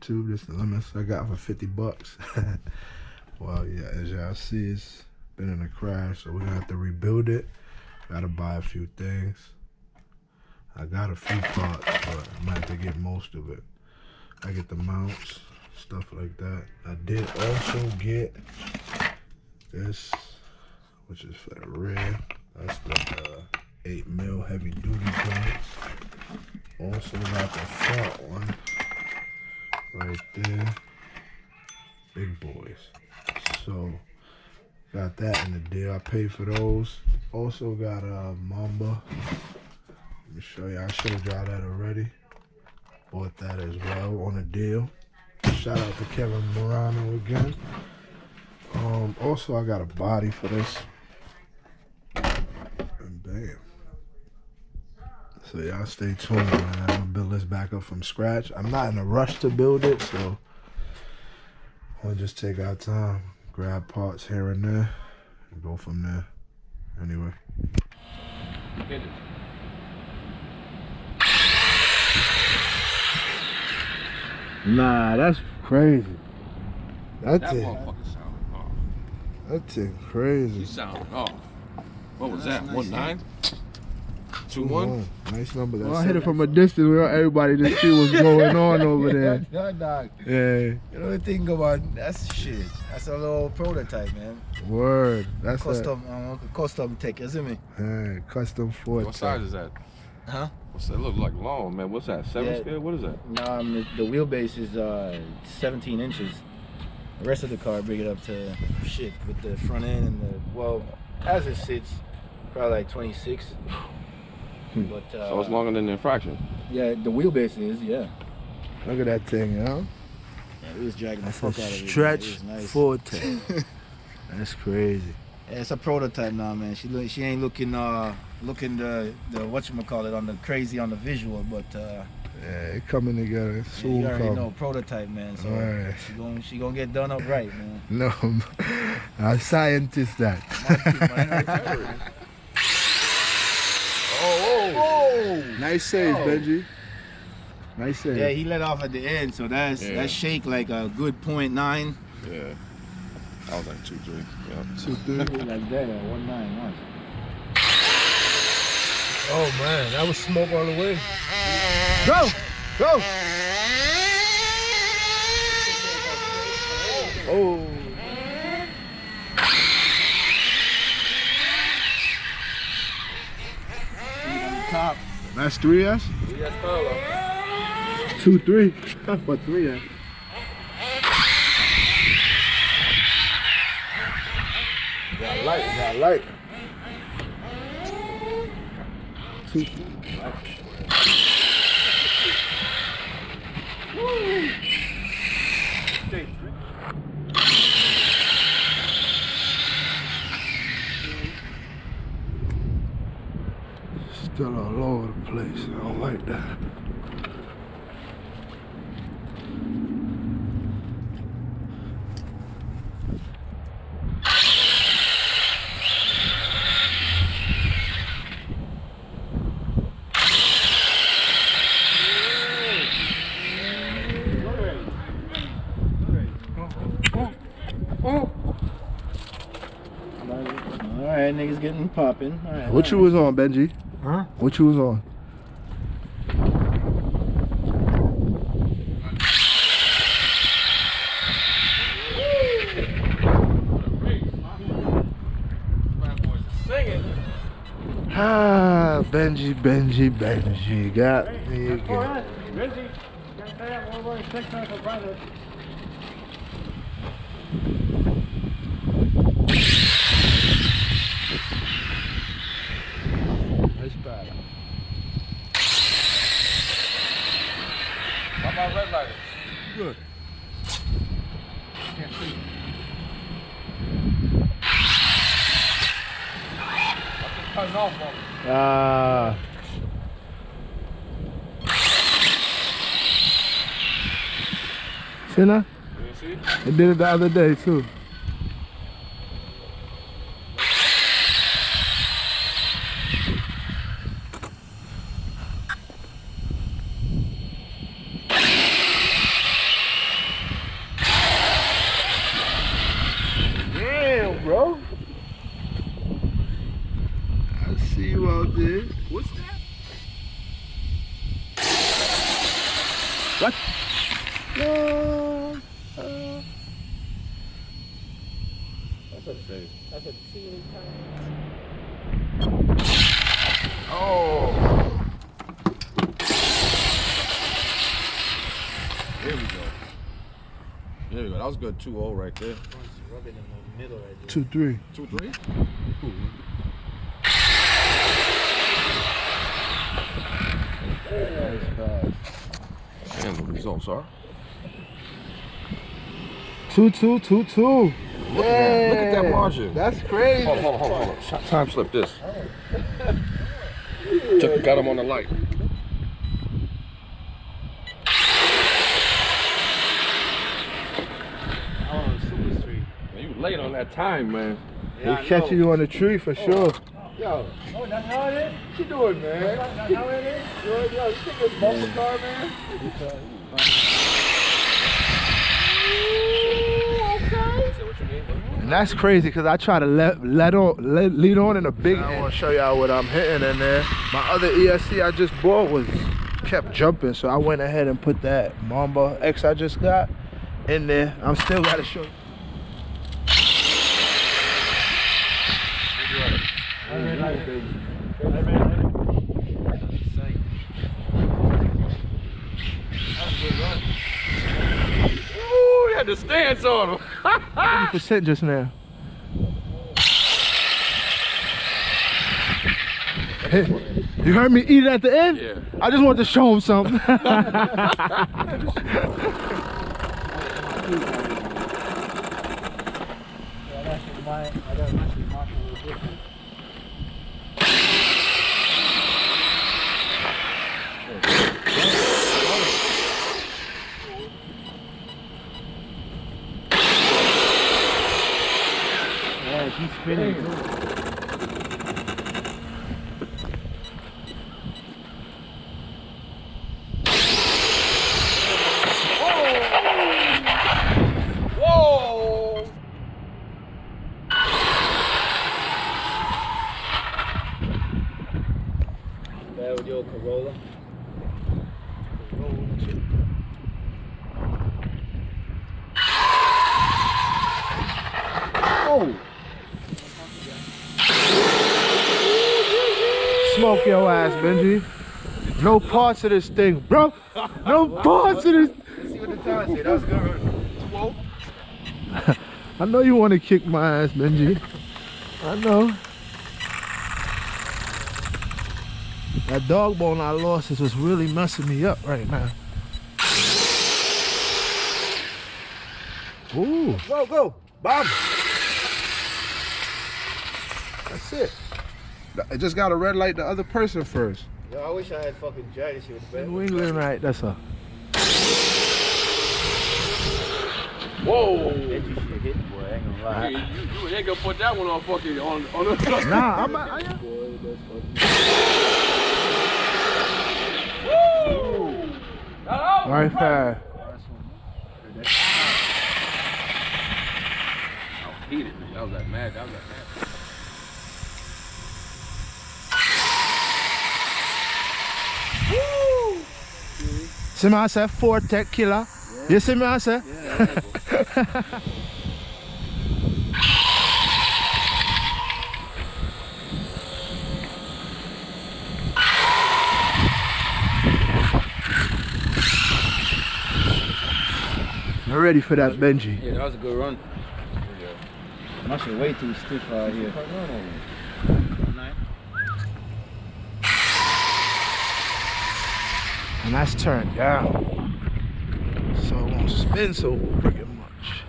YouTube. This is the Limitless I got for 50 bucks. Well, yeah, as y'all see, it's been in a crash, so we're gonna have to rebuild it. Gotta buy a few things. I got a few parts, but I might have to get most of it. I get the mounts, stuff like that. I did also get this, which is for the rear. That's the 8mm heavy duty joints. Also got the front one right there. Big boys. So got that in the deal. I paid for those. Also got a Mamba. Let me show you. I showed y'all that already. Bought that as well on a deal. Shout out to Kevin Morano again. Also I got a body for this. And bam. So y'all stay tuned, man. I'm gonna build this back up from scratch. I'm not in a rush to build it, so we'll just take our time, grab parts here and there, and go from there. Anyway. Nah, that's crazy. That motherfucker sounded off. That thing crazy. He sounded off. What was that? 1.9? 2.1? Nice number. Well, I hit it from a distance where everybody just see what's going on over there. Dog. Yeah. You know the thing about that's shit. That's a little prototype, man. Word. That's custom tech, you see me? Yeah, custom Ford. What size is that? Huh? What's that? Look like long, man. What's that? 7 scale? What is that? No, the wheelbase is 17 inches. The rest of the car bring it up to shit with the front end and the as it sits, probably like 26. But So it's longer than the infraction. Yeah, the wheelbase is, yeah. Look at that thing, yo. Yeah, we was dragging the fuck out of it. Stretch Nice. Ford tank. That's crazy. Yeah, it's a prototype now, man. She ain't looking the whatchamacallit on the crazy on the visual, but yeah, it coming together. Soon you already come. know prototype, man. So Right. she gonna get done up right, man. No, I scientist that. Oh! Nice save, Benji. Nice save. Yeah, he let off at the end, so that shake like a good 0.9. Yeah. I was like 2.3. Yeah. 2.3. Like that at 1.9. Nice. Oh man, that was smoke all the way. Go! Go! Oh. Top. That's 3S? 3S Carlo. 2.3. But 3S. Got light. 2. Still all over the place. I don't like that. Alright, niggas getting popping. Right, What you was on, Benji? Huh? What you was on? Ah, Benji got me again. Benji, goddamn, we're wearing 6 minutes of brother. Nice battle. How about red lighter? Good. Can't see. Cutting off on me. Ah. See that? You see? It did it the other day too. That's a teeny tiny. Oh. There we go. There we go. That was good 2-0 right there. Rub it in the middle right there. 2-3. 2-3? Nice pass. Damn, the results are. 2-2, 2-2. Look at that margin. That's crazy. Hold on. Time slip this. Got him on the light. Oh, super street. Man, you late on that time, man. They catching you on the tree for sure. Yo. Oh, that's how it is? What you doing, man? That's how it is? Yo, you think it's bumper car, man? And that's crazy because I try to lead on in a big end. I want to show y'all what I'm hitting in there. My other ESC I just bought kept jumping, so I went ahead and put that Mamba X I just got in there. I'm still got to show you. Ooh, you had the stance on him. 50% just now. You heard me eat it at the end? Yeah. I just wanted to show him something. Yeah, she's spinning too. Whoa! That with your Corolla. Oh! Smoke your ass, Benji. No parts of this thing, bro. No parts of this. Let's see what the time say. That was a good run. 2-0? I know you want to kick my ass, Benji. I know. That dog bone I lost is what's really messing me up right now. Ooh. Go. Bob. That's it. I just got to red light the other person first. Yo, I wish I had fucking Jay. This shit was better. New England, right? That's all. Whoa! Benji shit hitting, boy. I ain't gonna lie. You ain't gonna put that one on fucking on the. Nah, I'm not. Woo! All right, fire. I was heated, man. That was that mad. See me I say 4 tech killer. Yeah. You see me I say? Yeah. I'm ready for that, Benji. Yeah, that was a good run. My shit way too stiff out here. And that's turned down. So it won't spin so freaking much.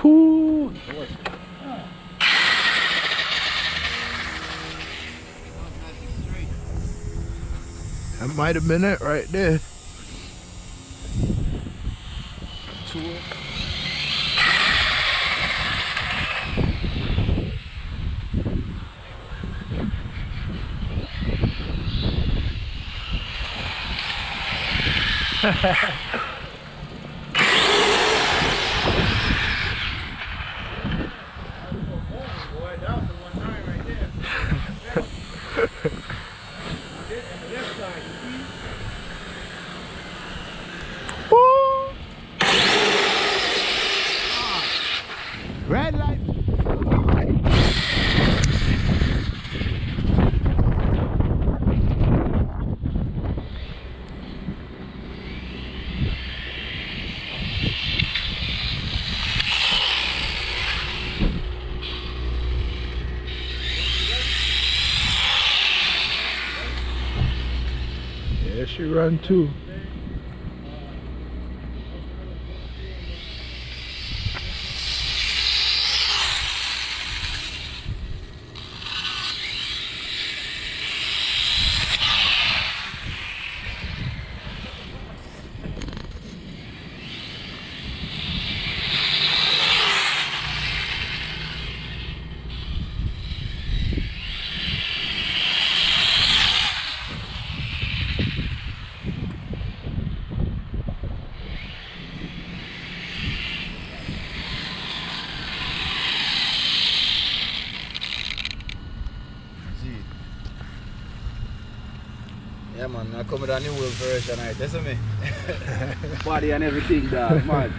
Whoo! That might have been it right there. run too. Yeah, man, I come with a new wheel version, right? That's me. Body and everything, dog, man.